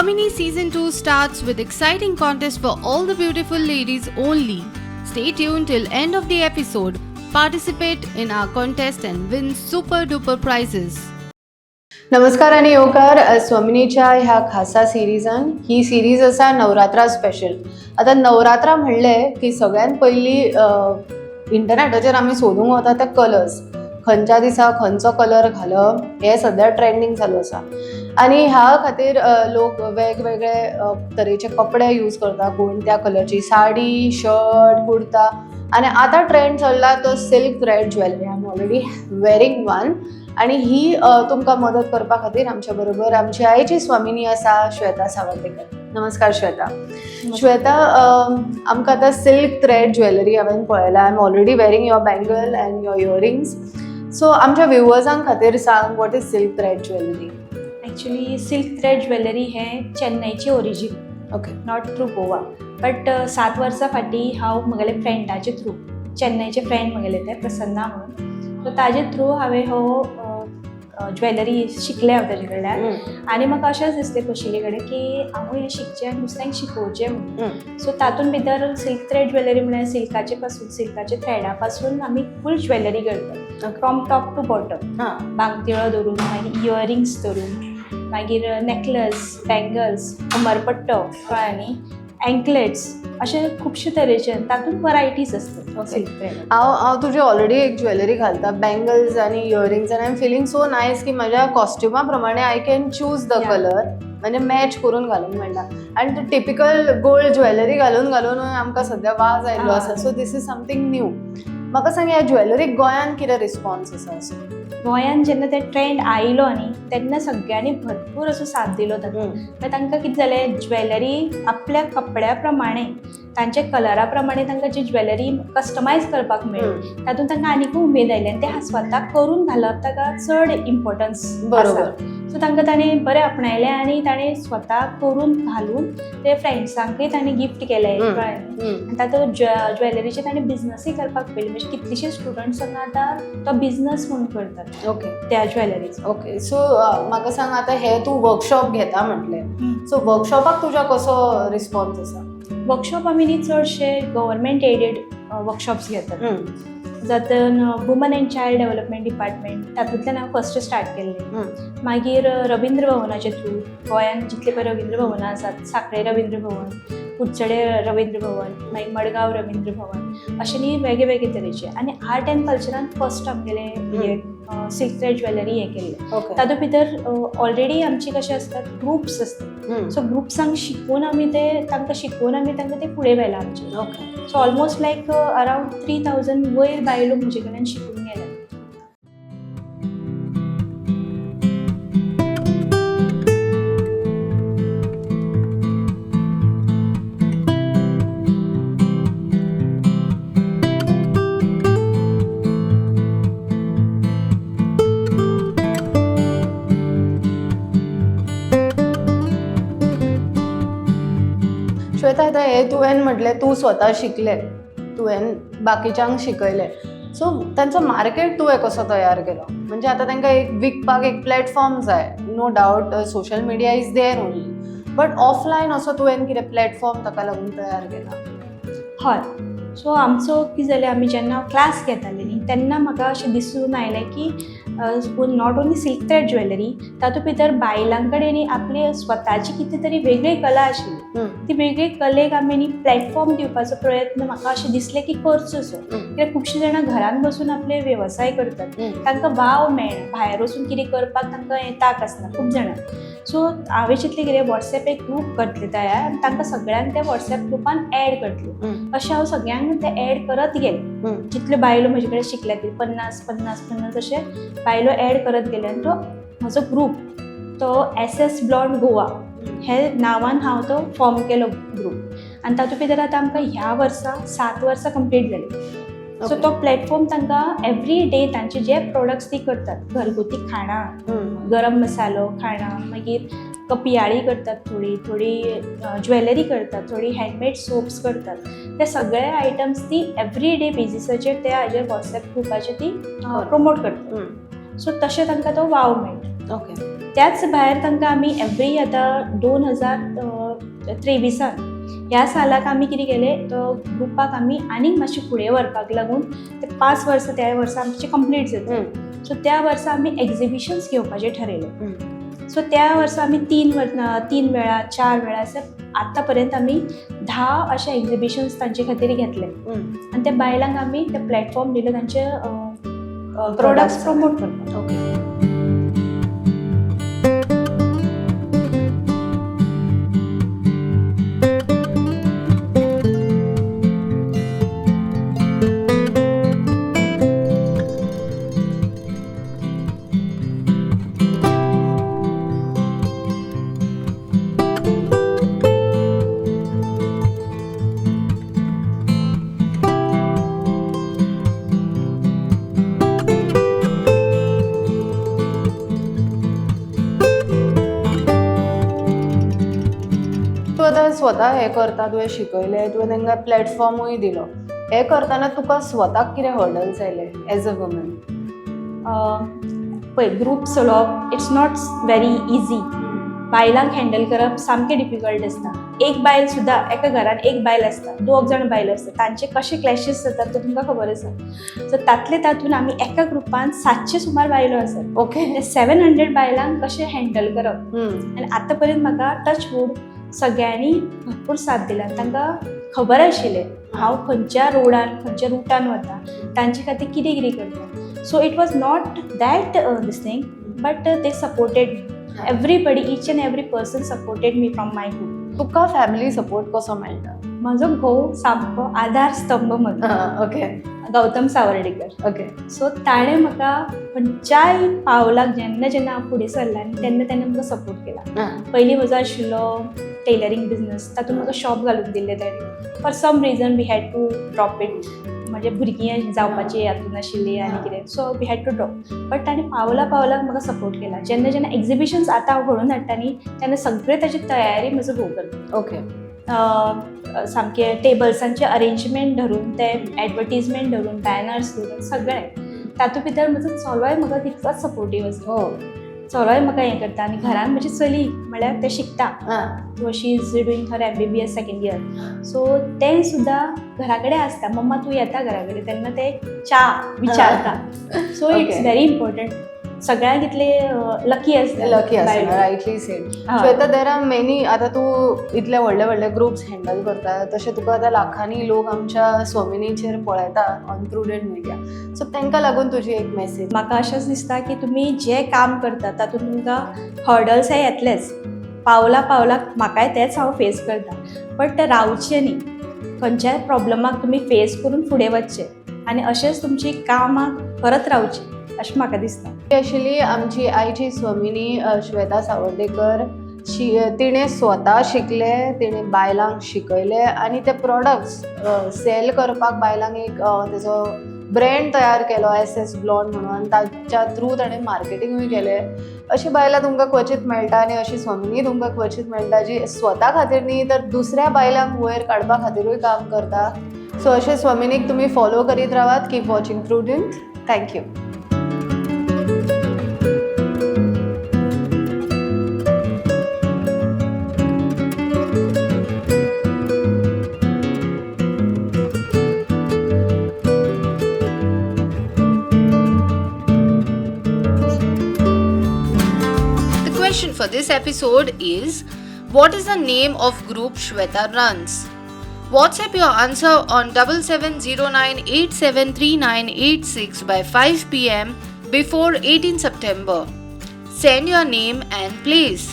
Swamini Season 2 starts with exciting contests for all the beautiful ladies only. Stay tuned till end of the episode. Participate in our contest and win super duper prizes. नमस्कार आणि येवकार स्वमिनीच्या ह्या खासा सिरीजान ही series आसा Navratra special. आता नवरात्रा म्हणले की सगळ्यात पयली इंटरनेटाचेर आमी सोदूंक वता ते कलर्स, खंयच्या दिसा खंयचो कलर घालप हे सद्या ट्रेंडिंग चालू आसा. आणि ह्या खातीर लोक वेगवेगळे तरेचे कपडे यूज करता, कोण त्या कलरची साडी, शर्ट, कुर्ता. आणि आता ट्रेंड चल्ला तो silk thread jewellery. I am already wearing one. आणि ही तुमकां मदत करपा खातीर आमच्या बरोबर आमची आईची स्वामिनी आसा श्वेता सावंतेकर. नमस्कार श्वेता. श्वेता, आमकां आतां सिल्क थ्रेड ज्वेलरी हांवें पळयला. I am already wearing your bangle and your earrings. So आमच्या व्ह्युअर्सांक खातीर सांग, what is silk thread jewellery? Actually silk thread jewellery हे चेन्नईची origin, okay, not through Goa. But 7 वर्सां फाटीं हांव म्हगेले फ्रेंडाचे थ्रू, चेन्नईचे फ्रेंड म्हगेले ते प्रसन्ना म्हणून, सो ताजे थ्रू हांवें हो ज्वेलरी शिकले हांव ताजे कडल्यान. आनी म्हाका अशेंच दिसलें पयलीं कडेन की हांव हें शिकचें आनी दुसऱ्यांक शिकोवचें म्हणून. सो तातूंत भितर सिल्क थ्रेड ज्वेलरी म्हळ्यार सिल्काचे थ्रेडा पासून आमी फूल ज्वेलरी करतात, फ्रॉम टॉप टू बॉटम. बांगतिळो धरून, मागीर इयरिंग्स धरून, मागीर नेकलेस, बँगल्स, कमरपट्टो, कळ्ळां, एंकलेट्स, अशे खुबशे तरेचे तातूंत वरायटीज असतात सिल्क थ्रेड. हांव तुजी ऑलरेडी एक ज्वेलरी घालता, बँगल्स आनी इयरिंग्स, आनी I am feeling so nice की म्हज्या कॉस्ट्युमा प्रमाणे I can choose the colour, म्हणजे मॅच करून घालूंक मेळटा. आनी तूं टिपिकल गोल्ड ज्वेलरी घालून आमकां सद्या वाज आयिल्लो आसा. So this is something new. म्हाका सांग, ह्या ज्वेलरीक गोंयान कितें रिस्पॉन्स आसा? असो गोंयान जेन्ना ते ट्रेंड आयलो न्ही, तेन्ना सगळ्यांनी भरपूर असो साथ दिलो ताका. मागीर तांकां कितें जालें, ज्वेलरी आपल्या कपड्या प्रमाणे, तांच्या कलरा प्रमाणे तांकां जी ज्वेलरी कस्टमायज करपाक मेळ्ळी, तातूंत तांकां आनीक उमेद आयली. आनी ते स्वता करून घालप ताका चड इम्पॉर्टन्स. बरोबर. सो तांकां ताणें बरें आपणायलें आनी ताणें स्वता करून घालून ते फ्रेंड्सांकूय ताणें गिफ्ट केलें, कळ्ळें. आनी तातूंत ज्वेलरीचे ताणें बिजनसूय करपाक पयली. म्हणजे कितलीशे स्टुडंट्स हांगा आतां तो बिजनस म्हणून करतात. ओके, त्या ज्वेलरीचो. ओके. सो म्हाका सांग, आतां हे तूं वर्कशॉप घेता म्हटलें, सो वर्कशॉपाक तुज्या कसो रिस्पॉन्स आसा? वर्कशॉप आमी न्ही चडशे गव्हर्मेंट एडेड वर्कशॉप्स घेतात. जातून woman and child development department, तातूंतल्यान हांव फस्ट स्टार्ट केल्लें. मागीर रवींद्र भवनाचे थ्रू, गोंयान जितले पळय रवींद्र भवनां आसात, सांखळे रवींद्र भवन, कुडचडे रवींद्र भवन, मागीर मडगांव रवींद्र भवन, अशे न्ही वेगळे वेगळे तरेचे. आनी आर्ट एंड कल्चरान फस्ट आमगेलें हे सिल्क थ्रेड ज्वेलरी हे केल्लें. तातूंत भितर ऑलरेडी आमचे कशें आसतात, ग्रुप्स आसतात. सो ग्रुप्सांक शिकून आमी तांकां ते फुडें व्हेलां आमचे. ओके. सो ऑलमोस्ट लायक अरावंड 3000 वयर बायलो म्हजे कडल्यान शिकून गेल्या. श्वेता, आतां हे तुवें म्हटलें तूं स्वता शिकलें, तुवें बाकीच्यांक शिकयलें. सो तांचो मार्केट तुवें कसो तयार केलो? म्हणजे आतां तांकां एक विकपाक एक प्लॅटफॉर्म जाय. No doubt social media is there only, but offline असो तुवें कितें प्लॅटफॉर्म ताका लागून तयार केला? हय. सो आमचो कितें जालें, आमी जेन्ना क्लास घेतालीं न्ही, तेन्ना म्हाका अशें दिसून आयलें की not only silk thread jewellery, तातूंत भितर बायलां कडेन न्ही आपली स्वताची कितें तरी वेगळी कला आशिल्ली. ती वेगळी कलेक आमी न्ही प्लॅटफॉर्म दिवपाचो प्रयत्न म्हाका अशें दिसलें की करचोसो. कित्याक खुबशीं जाणां घरान बसून आपले वेवसाय करतात, तांकां वाव मेळना, भायर वचून कितें करपाक तांकां तांक आसना खूब जाणां. सो हांवें चिंतलें कितें, वॉट्सॅप एक ग्रूप करतलें तयार, आनी तांकां सगळ्यांक त्या वॉट्सॅप ग्रुपान ऍड करतलें. अशें हांव सगळ्यांक ते ऍड करत गेलें. जितल्यो बायलो म्हजे कडेन शिकल्या ती 50 अशे बायलो ऍड करत गेले. आनी तो म्हजो ग्रूप, तो SS ब्लॉन्ड गोवा हे नांवान हांव तो फॉर्म केलो ग्रूप. आनी तातूंत भितर आतां आमकां ह्या वर्सा 7 वर्सां कंप्लीट जाली. सो तो प्लॅटफॉर्म तांकां एवरी डे तांचे जे प्रोडक्ट्स ती करतात, घरगुती खाणां, गरम मसालो, खाणां, मागीर कपियाळी करतात, थोडी ज्वेलरी करतात, थोडी हँडमेड सोप्स करतात. ते सगळे आयटम्स ती एवरी डे बेजिसाचेर ते हाजे व्हॉट्सॅप ग्रुपाचेर ती प्रमोट करतात. सो तशें तांकां तो वाव मेळटा. ओके. त्याच भायर तांकां आमी एवरी आतां 2023 ह्या सालाक आमी कितें केलें, तो ग्रुपाक आमी आनीक मातशें फुडें व्हरपाक लागून ते 5 वर्सां त्या वर्सा आमचे कंप्लीट जाता. सो त्या वर्सा आमी एक्झिबिशन्स घेवपाचें ठरयलें. सो त्या वर्सा आमी 3 वेळा 4 वेळा अशें आतां पर्यंत आमी 10 अशे एक्झिबिशन्स तांचे खातीर घेतले. आनी त्या बायलांक आमी ते प्लॅटफॉर्म दिलो तांचे प्रोडक्ट्स प्रमोट करपाक. ओके. तूं आतां स्वता हें करता, तुवें शिकयलें, तुवें तांकां प्लॅटफॉर्मूय दिलो. हें करतना तुका स्वताक कितें हर्डल्स आयले एज अ वुमन? पळय, ग्रूप चलोवप इट्स नॉट व्हेरी इजी. बायलांक हँडल करप सामकें डिफिकल्ट आसता. एक बायल सुद्दां, एका घरान एक बायल आसता, 2 जाण बायलो आसता, तांचे कशे क्लॅशीस जातात ते तुमकां खबर आसा. सो तातूंत आमी एका ग्रुपान 700 सुमार बायलो आसात. ओके. ते 700 बायलांक कशें हँडल करप. आनी आतां पर्यंत म्हाका टच वूड सगळ्यांनी भरपूर साथ दिला. तांकां खबर आशिल्लें हांव खंयच्या खंयच्या रुटान वता, तांचे खातीर कितें कितें करता. So it was not that this thing, but they supported me. Everybody, each end every person supported me from my group. Tuka family support कसो मेळटा? म्हजो घोव सामको आधार स्तंभ म्हजो, okay. Gautam Sawardekar. Okay. So ताणें म्हाका खंयच्याय पावलाक जेन्ना हांव फुडें सरलां तेन्ना म्हाका सपोर्ट केला. पयलीं म्हजो आशिल्लो टेलरींग बिझनस, तातूंत म्हाका शॉप घालून दिल्लें ताणें. For some reason we had to drop it. म्हणजे भुरगीं जावपाची हातून आशिल्ली आनी कितें, so we had to drop. But ताणें पावलाक म्हाका सपोर्ट केला. जेन्ना एक्झिबिशन्स आतां हांव घडोवन हाडटा न्ही, तेन्ना सगळे ताची तयारी म्हजो घोव करता. ओके. सामके टेबल्सांचे अरेंजमेंट धरून ते एडवर्टीजमेंट धरून बॅनर्स धरून सगळें. तातूंत भितर म्हजो चलोय म्हाका तितलोच सपोर्टीव आसा. चलोय म्हाका हें करता. आनी घरान म्हजी चली म्हळ्यार तें शिकता, so she is doing her MBBS second year. So तें सुद्दां घरा कडेन आसता. मम्मा तूं येता घरा कडेन तेन्ना ते च्या विचारता. So it's very important. सगळ्यांक इतले लकी आसता. Rightly sed. Shweta, there are many. आतां तूं इतले व्हडले व्हडले ग्रुप्स हँडल करता, तशें तुका आतां लाखांनी लोक आमच्या स्वमिनीचेर पळयता ऑन प्रुडंट मिडिया. सो तांकां लागून तुजी एक मेसेज? म्हाका अशेंच दिसता की तुमी जें काम करता तातूंत तुमकां हर्डल्स हे येतलेच. पावलाक म्हाकाय तेच हांव फेस करता. बट ते रावचे न्ही. खंयच्याय प्रॉब्लमाक तुमी फेस करून फुडें वचचें आनी अशेंच तुमची कामां करत रावची अशें म्हाका दिसता. आशिल्ली आमची आयची स्वमिनी श्वेता सावर्डेकर. तिणें स्वता शिकले, तिणें बायलांक शिकयले आनी ते प्रॉडक्ट्स सेल करपाक बायलांक एक तेजो ब्रँड तयार केलो, SS ब्लॉन्ड म्हणून. आनी ताच्या थ्रू ताणें मार्केटिंगूय केलें. अशी बायलां तुमकां क्वचित मेळटा आनी अशी स्वमिनी तुमकां क्वचित मेळटा, जी स्वता खातीर न्ही तर दुसऱ्या बायलांक वयर काडपा खातीरूय काम करता. सो अशें स्वमिनीक तुमी फॉलो करीत रावात. Keep watching prudent. Thank you. Question for this episode is, what is the name of group Shweta runs? WhatsApp your answer on 7709873986 by 5 p.m. before 18 September. Send your name and place.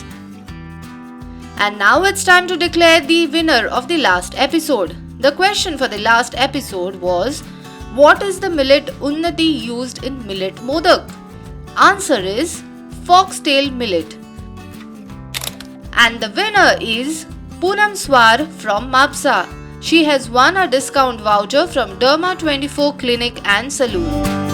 And now it's time to declare the winner of the last episode. The question for the last episode was, what is the millet unnati used in millet modak? Answer is foxtail millet. And the winner is Poonam Swar from Mapsa. She has won a discount voucher from Derma 24 Clinic and Saloon.